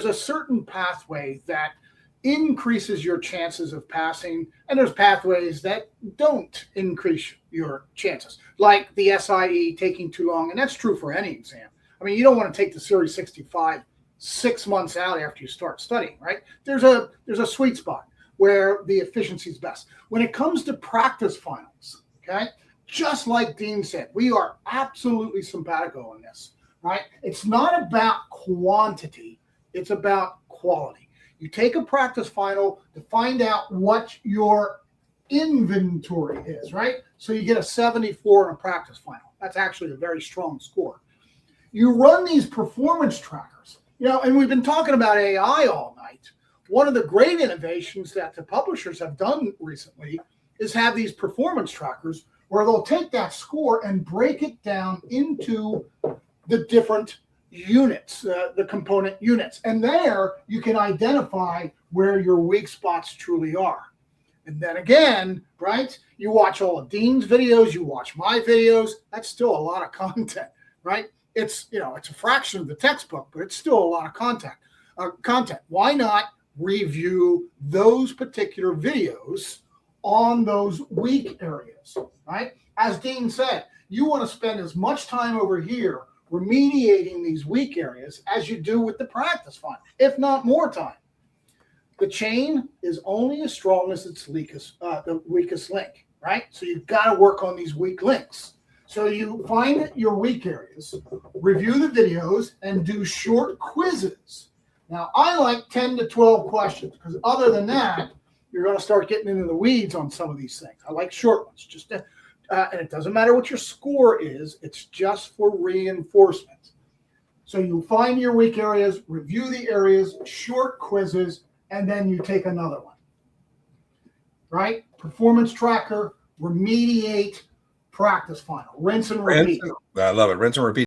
a certain pathway that increases your chances of passing, and there's pathways that don't increase your chances, like the SIE taking too long, and that's true for any exam. I mean, you don't want to take the Series 65 6 months out after you start studying, right? There's a sweet spot where the efficiency is best. When it comes to practice finals, okay, just like Dean said, we are absolutely simpatico on this, right? It's not about quantity, it's about quality. You take a practice final to find out what your inventory is, right? So you get a 74 in a practice final. That's actually a very strong score. You run these performance trackers, and we've been talking about AI all night. One of the great innovations that the publishers have done recently is have these performance trackers where they'll take that score and break it down into the different units, the component units. And there you can identify where your weak spots truly are. And then again, right, you watch all of Dean's videos, you watch my videos, that's still a lot of content, right? It's a fraction of the textbook, but it's still a lot of content. Why not review those particular videos on those weak areas, right? As Dean said, you want to spend as much time over here remediating these weak areas as you do with the practice final, if not more time. The chain is only as strong as its the weakest link, right? So you've got to work on these weak links. So you find your weak areas, review the videos, and do short quizzes. Now, I like 10 to 12 questions because other than that, you're going to start getting into the weeds on some of these things. I like short ones, and it doesn't matter what your score is. It's just for reinforcement. So you find your weak areas, review the areas, short quizzes, and then you take another one, right? Performance tracker, remediate, practice final, rinse and repeat. I love it. Rinse and repeat.